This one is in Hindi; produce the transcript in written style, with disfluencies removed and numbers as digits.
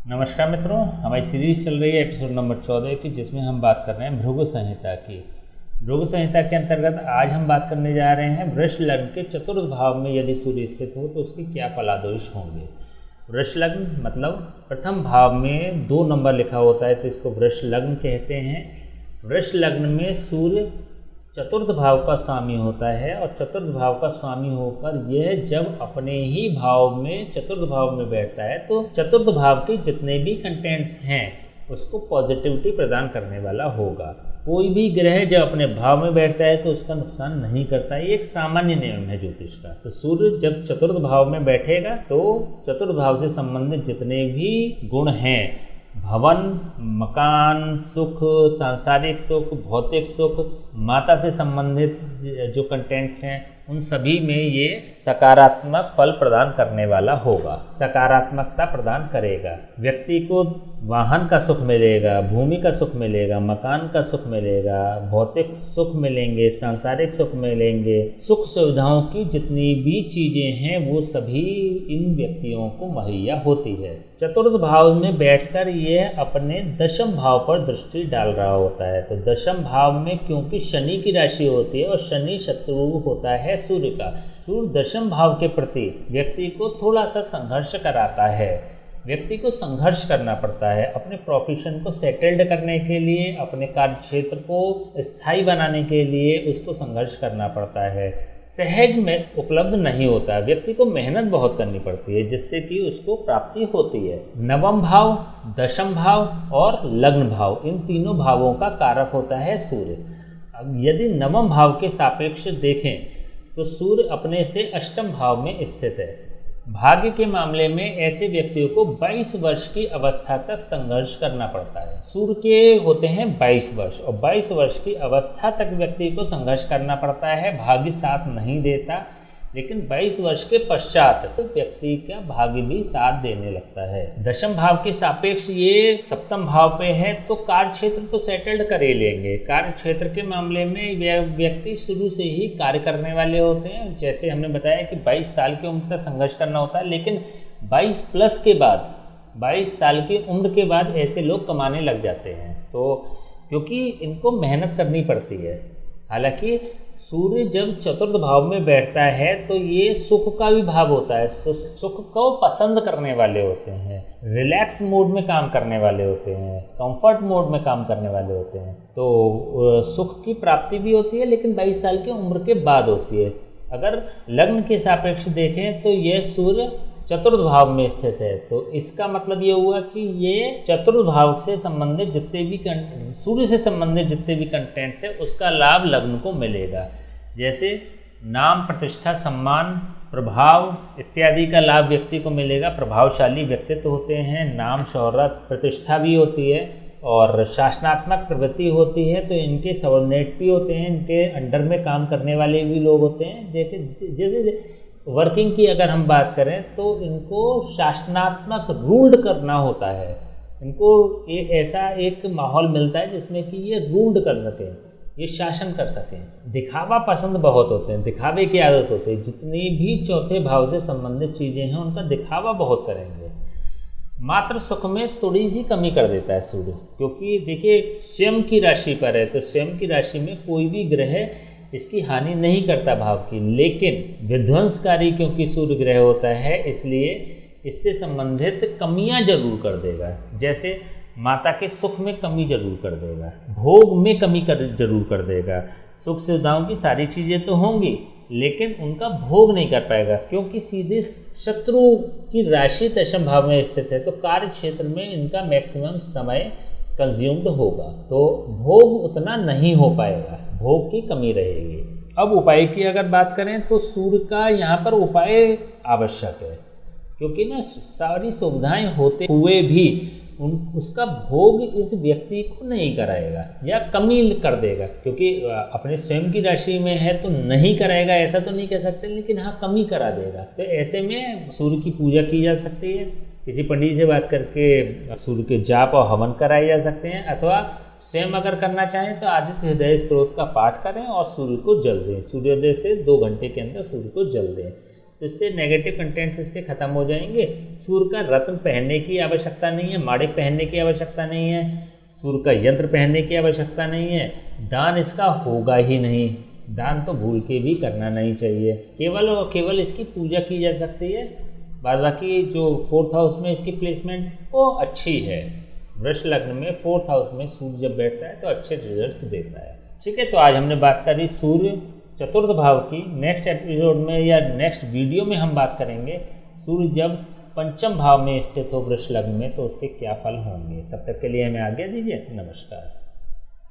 नमस्कार मित्रों, हमारी सीरीज चल रही है एपिसोड नंबर 14 की, जिसमें हम बात कर रहे हैं भृगु संहिता की। भृगु संहिता के अंतर्गत आज हम बात करने जा रहे हैं वृष लग्न के चतुर्थ भाव में यदि सूर्य स्थित हो तो उसके क्या फलादेश होंगे। वृष लग्न मतलब प्रथम भाव में 2 नंबर लिखा होता है तो इसको वृष लग्न कहते हैं। वृष लग्न में सूर्य चतुर्थ भाव का स्वामी होता है और चतुर्थ भाव का स्वामी होकर यह जब अपने ही भाव में चतुर्थ भाव में बैठता है तो चतुर्थ भाव के जितने भी कंटेंट्स हैं उसको पॉजिटिविटी प्रदान करने वाला होगा। कोई भी ग्रह जब अपने भाव में बैठता है तो उसका नुकसान नहीं करता, ये एक सामान्य नियम है ज्योतिष का। तो सूर्य जब चतुर्थ भाव में बैठेगा तो चतुर्थ भाव से संबंधित जितने भी गुण हैं, भवन, मकान, सुख, सांसारिक सुख, भौतिक सुख, माता से संबंधित जो कंटेंट्स हैं उन सभी में ये सकारात्मक फल प्रदान करने वाला होगा, सकारात्मकता प्रदान करेगा। व्यक्ति को वाहन का सुख मिलेगा, भूमि का सुख मिलेगा, मकान का सुख मिलेगा, भौतिक सुख मिलेंगे, सांसारिक सुख मिलेंगे। सुख सुविधाओं की जितनी भी चीज़ें हैं वो सभी इन व्यक्तियों को मुहैया होती है। चतुर्थ भाव में बैठकर ये अपने दशम भाव पर दृष्टि डाल रहा होता है। तो दशम भाव में क्योंकि शनि की राशि होती है और शनि शत्रु होता है सूर्य का, सूर्य दशम भाव के प्रति व्यक्ति को थोड़ा सा संघर्ष कराता है। व्यक्ति को संघर्ष करना पड़ता है अपने प्रोफेशन को सेटल्ड करने के लिए, अपने कार्य क्षेत्र को स्थायी बनाने के लिए उसको संघर्ष करना पड़ता है। सहज में उपलब्ध नहीं होता, व्यक्ति को मेहनत बहुत करनी पड़ती है जिससे कि उसको प्राप्ति होती है। नवम भाव, दशम भाव और लग्न भाव, इन तीनों भावों का कारक होता है सूर्य। अब यदि नवम भाव के सापेक्ष देखें तो सूर्य अपने से अष्टम भाव में स्थित है। भाग्य के मामले में ऐसे व्यक्तियों को 22 वर्ष की अवस्था तक संघर्ष करना पड़ता है। सूर्य के होते हैं 22 वर्ष और 22 वर्ष की अवस्था तक व्यक्ति को संघर्ष करना पड़ता है। भाग्य साथ नहीं देता, लेकिन 22 वर्ष के पश्चात तो व्यक्ति का भाग्य भी साथ देने लगता है। दशम भाव के सापेक्ष ये सप्तम भाव पे है तो कार्य क्षेत्र तो सेटल्ड कर ही लेंगे। कार्य क्षेत्र के मामले में व्यक्ति शुरू से ही कार्य करने वाले होते हैं। जैसे हमने बताया कि 22 साल की उम्र तक संघर्ष करना होता है, लेकिन 22 प्लस के बाद, 22 साल की उम्र के बाद ऐसे लोग कमाने लग जाते हैं, तो क्योंकि इनको मेहनत करनी पड़ती है। हालांकि सूर्य जब चतुर्थ भाव में बैठता है तो ये सुख का भी भाव होता है, तो सुख को पसंद करने वाले होते हैं, रिलैक्स मोड में काम करने वाले होते हैं, कंफर्ट मोड में काम करने वाले होते हैं। तो सुख की प्राप्ति भी होती है, लेकिन 22 साल की उम्र के बाद होती है। अगर लग्न के सापेक्ष देखें तो यह सूर्य चतुर्थ भाव में स्थित है, तो इसका मतलब ये हुआ कि ये चतुर्थ भाव से संबंधित जितने भी सूर्य से संबंधित जितने भी कंटेंट्स है उसका लाभ लग्न को मिलेगा। जैसे नाम, प्रतिष्ठा, सम्मान, प्रभाव इत्यादि का लाभ व्यक्ति को मिलेगा। प्रभावशाली व्यक्तित्व होते हैं, नाम, शोहरत, प्रतिष्ठा भी होती है और शासनात्मक प्रवृत्ति होती है, तो इनके सबऑर्डिनेट भी होते हैं, इनके अंडर में काम करने वाले भी लोग होते हैं। जैसे वर्किंग की अगर हम बात करें तो इनको शासनात्मक रूल्ड करना होता है। इनको ऐसा एक माहौल मिलता है जिसमें कि ये रूल्ड कर सकें, ये शासन कर सकें। दिखावा पसंद बहुत होते हैं, दिखावे की आदत होती है। जितनी भी चौथे भाव से संबंधित चीज़ें हैं उनका दिखावा बहुत करेंगे। मात्र सुख में थोड़ी सी कमी कर देता है सूर्य, क्योंकि देखिए स्वयं की राशि पर है, तो स्वयं की राशि में कोई भी ग्रह इसकी हानि नहीं करता भाव की, लेकिन विध्वंसकारी क्योंकि सूर्य ग्रह होता है इसलिए इससे संबंधित कमियां जरूर कर देगा। जैसे माता के सुख में कमी जरूर कर देगा, भोग में कमी जरूर कर देगा। सुख सुविधाओं की सारी चीज़ें तो होंगी लेकिन उनका भोग नहीं कर पाएगा, क्योंकि सीधे शत्रु की राशि दशम भाव में स्थित है, तो कार्य क्षेत्र में इनका मैक्सिमम समय कंज्यूम्ड होगा, तो भोग उतना नहीं हो पाएगा, भोग की कमी रहेगी। अब उपाय की अगर बात करें तो सूर्य का यहाँ पर उपाय आवश्यक है, क्योंकि ना सारी सुविधाएं होते हुए भी उसका भोग इस व्यक्ति को नहीं कराएगा या कमी कर देगा। क्योंकि अपने स्वयं की राशि में है तो नहीं कराएगा ऐसा तो नहीं कह सकते, लेकिन हाँ कमी करा देगा। तो ऐसे में सूर्य की पूजा की जा सकती है, किसी पंडित से बात करके सूर्य के जाप और हवन कराए जा सकते हैं, अथवा स्वयं अगर करना चाहें तो आदित्य हृदय स्त्रोत का पाठ करें और सूर्य को जल दें। सूर्योदय से 2 घंटे के अंदर सूर्य को जल दें। तो इससे नेगेटिव कंटेंट्स इसके खत्म हो जाएंगे। सूर्य का रत्न पहनने की आवश्यकता नहीं है, माणिक पहनने की आवश्यकता नहीं है, सूर्य का यंत्र पहनने की आवश्यकता नहीं है, दान इसका होगा ही नहीं, दान तो भूल के भी करना नहीं चाहिए, केवल और केवल इसकी पूजा की जा सकती है। बाद बाकी जो 4th हाउस में इसकी प्लेसमेंट वो अच्छी है, वृष लग्न में 4th हाउस में सूर्य जब बैठता है तो अच्छे रिजल्ट्स देता है। ठीक है, तो आज हमने बात करी सूर्य चतुर्थ भाव की। नेक्स्ट एपिसोड में या नेक्स्ट वीडियो में हम बात करेंगे सूर्य जब 5th भाव में स्थित हो वृष लग्न में तो उसके क्या फल होंगे। तब तक के लिए हमें आज्ञा दीजिए, नमस्कार।